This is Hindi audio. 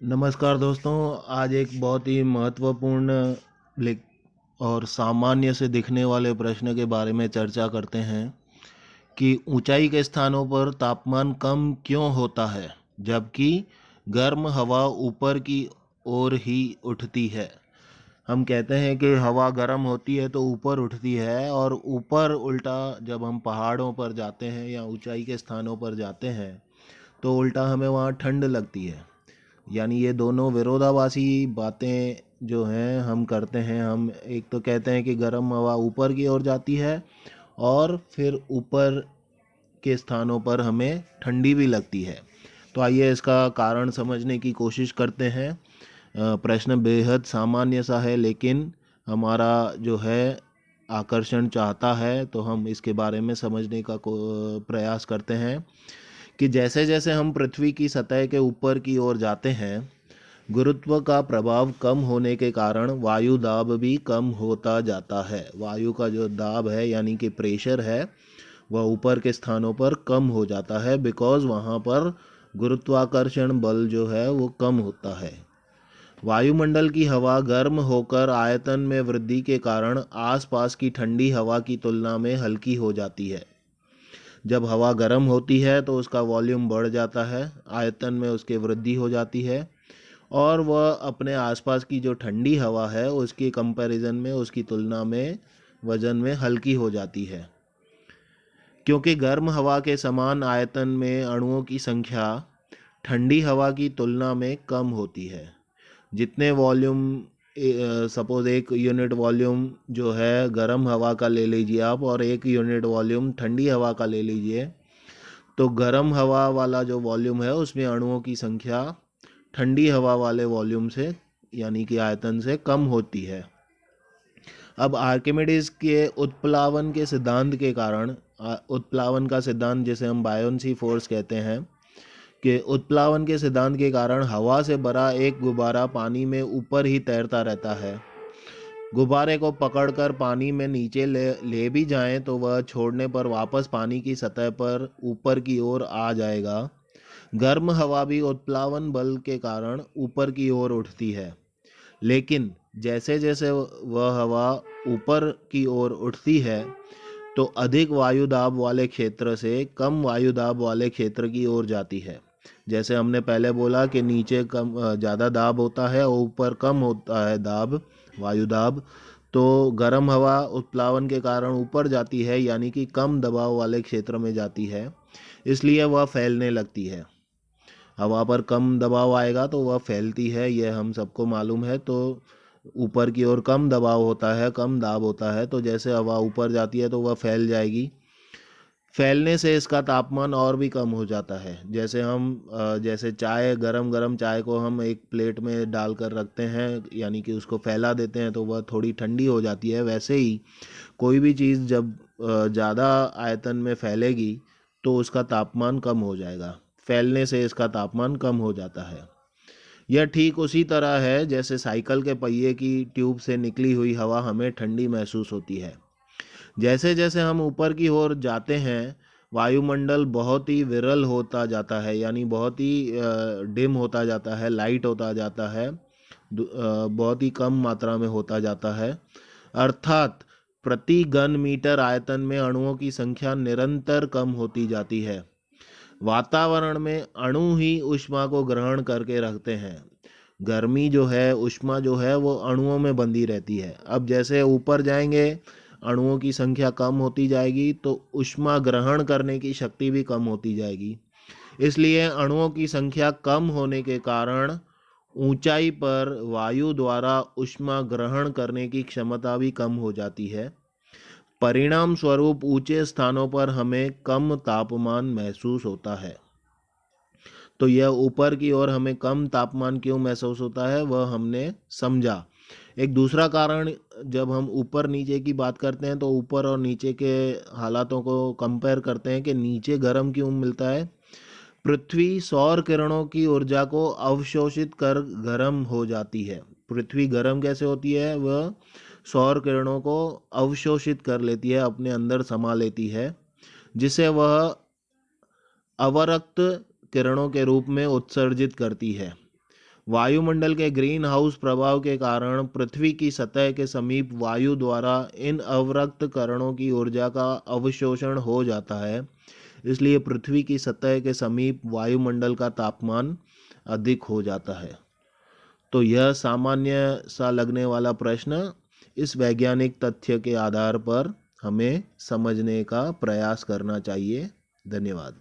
नमस्कार दोस्तों। आज एक बहुत ही महत्वपूर्ण लेक और सामान्य से दिखने वाले प्रश्न के बारे में चर्चा करते हैं कि ऊंचाई के स्थानों पर तापमान कम क्यों होता है जबकि गर्म हवा ऊपर की ओर ही उठती है। हम कहते हैं कि हवा गर्म होती है तो ऊपर उठती है, और ऊपर उल्टा जब हम पहाड़ों पर जाते हैं या ऊंचाई के स्थानों पर जाते हैं तो उल्टा हमें वहाँ ठंड लगती है। यानी ये दोनों विरोधाभासी बातें जो हैं हम करते हैं। हम एक तो कहते हैं कि गर्म हवा ऊपर की ओर जाती है, और फिर ऊपर के स्थानों पर हमें ठंडी भी लगती है। तो आइए इसका कारण समझने की कोशिश करते हैं। प्रश्न बेहद सामान्य सा है, लेकिन हमारा जो है आकर्षण चाहता है तो हम इसके बारे में समझने का प्रयास करते हैं कि जैसे जैसे हम पृथ्वी की सतह के ऊपर की ओर जाते हैं, गुरुत्व का प्रभाव कम होने के कारण वायु दाब भी कम होता जाता है। वायु का जो दाब है यानी कि प्रेशर है, वह ऊपर के स्थानों पर कम हो जाता है, बिकॉज वहाँ पर गुरुत्वाकर्षण बल जो है वो कम होता है। वायुमंडल की हवा गर्म होकर आयतन में वृद्धि के कारण आसपास की ठंडी हवा की तुलना में हल्की हो जाती है। जब हवा गर्म होती है तो उसका वॉल्यूम बढ़ जाता है, आयतन में उसके वृद्धि हो जाती है, और वह अपने आसपास की जो ठंडी हवा है उसकी कंपैरिजन में, उसकी तुलना में वजन में हल्की हो जाती है। क्योंकि गर्म हवा के समान आयतन में अणुओं की संख्या ठंडी हवा की तुलना में कम होती है। जितने वॉल्यूम, सपोज एक यूनिट वॉल्यूम जो है गर्म हवा का ले लीजिए आप, और एक यूनिट वॉल्यूम ठंडी हवा का ले लीजिए, तो गर्म हवा वाला जो वॉल्यूम है उसमें अणुओं की संख्या ठंडी हवा वाले वॉल्यूम से यानी कि आयतन से कम होती है। अब आर्किमिडीज के उत्प्लावन के सिद्धांत के कारण, उत्प्लावन का सिद्धांत जिसे हम बायोन्सी फोर्स कहते हैं, कि उत्प्लावन के सिद्धांत के कारण हवा से भरा एक गुब्बारा पानी में ऊपर ही तैरता रहता है। गुब्बारे को पकड़कर पानी में नीचे ले भी जाएं तो वह छोड़ने पर वापस पानी की सतह पर ऊपर की ओर आ जाएगा। गर्म हवा भी उत्प्लावन बल के कारण ऊपर की ओर उठती है, लेकिन जैसे जैसे वह हवा ऊपर की ओर उठती है तो अधिक वायु दाब वाले क्षेत्र से कम वायु दाब वाले क्षेत्र की ओर जाती है। जैसे हमने पहले बोला कि नीचे कम ज़्यादा दाब होता है और ऊपर कम होता है दाब, वायु दाब। तो गर्म हवा उत्प्लावन के कारण ऊपर जाती है, यानी कि कम दबाव वाले क्षेत्र में जाती है, इसलिए वह फैलने लगती है। हवा पर कम दबाव आएगा तो वह फैलती है, यह हम सबको मालूम है। तो ऊपर की ओर कम दबाव होता है, कम दाब होता है, तो जैसे हवा ऊपर जाती है तो वह फैल जाएगी। फैलने से इसका तापमान और भी कम हो जाता है। जैसे हम जैसे चाय, गरम गरम चाय को हम एक प्लेट में डालकर रखते हैं, यानी कि उसको फैला देते हैं तो वह थोड़ी ठंडी हो जाती है, वैसे ही कोई भी चीज़ जब ज़्यादा आयतन में फैलेगी तो उसका तापमान कम हो जाएगा। फैलने से इसका तापमान कम हो जाता है। यह ठीक उसी तरह है जैसे साइकिल के पहिए की ट्यूब से निकली हुई हवा हमें ठंडी महसूस होती है। जैसे जैसे हम ऊपर की ओर जाते हैं, वायुमंडल बहुत ही विरल होता जाता है, यानी बहुत ही डिम होता जाता है, लाइट होता जाता है, बहुत ही कम मात्रा में होता जाता है। अर्थात प्रति घन मीटर आयतन में अणुओं की संख्या निरंतर कम होती जाती है। वातावरण में अणु ही ऊष्मा को ग्रहण करके रखते हैं। गर्मी जो है, ऊष्मा जो है, वो अणुओं में बंधी रहती है। अब जैसे ऊपर जाएंगे, अणुओं की संख्या कम होती जाएगी तो ऊष्मा ग्रहण करने की शक्ति भी कम होती जाएगी। इसलिए अणुओं की संख्या कम होने के कारण ऊंचाई पर वायु द्वारा ऊष्मा ग्रहण करने की क्षमता भी कम हो जाती है। परिणाम स्वरूप ऊंचे स्थानों पर हमें कम तापमान महसूस होता है। तो यह ऊपर की ओर हमें कम तापमान क्यों महसूस होता है वह हमने समझा। एक दूसरा कारण, जब हम ऊपर नीचे की बात करते हैं तो ऊपर और नीचे के हालातों को कंपेयर करते हैं कि नीचे गर्म क्यों मिलता है। पृथ्वी सौर किरणों की ऊर्जा को अवशोषित कर गर्म हो जाती है। पृथ्वी गर्म कैसे होती है? वह सौर किरणों को अवशोषित कर लेती है, अपने अंदर समा लेती है, जिसे वह अवरक्त किरणों के रूप में उत्सर्जित करती है। वायुमंडल के ग्रीन हाउस प्रभाव के कारण पृथ्वी की सतह के समीप वायु द्वारा इन अवरक्त कणों की ऊर्जा का अवशोषण हो जाता है। इसलिए पृथ्वी की सतह के समीप वायुमंडल का तापमान अधिक हो जाता है। तो यह सामान्य सा लगने वाला प्रश्न इस वैज्ञानिक तथ्य के आधार पर हमें समझने का प्रयास करना चाहिए। धन्यवाद।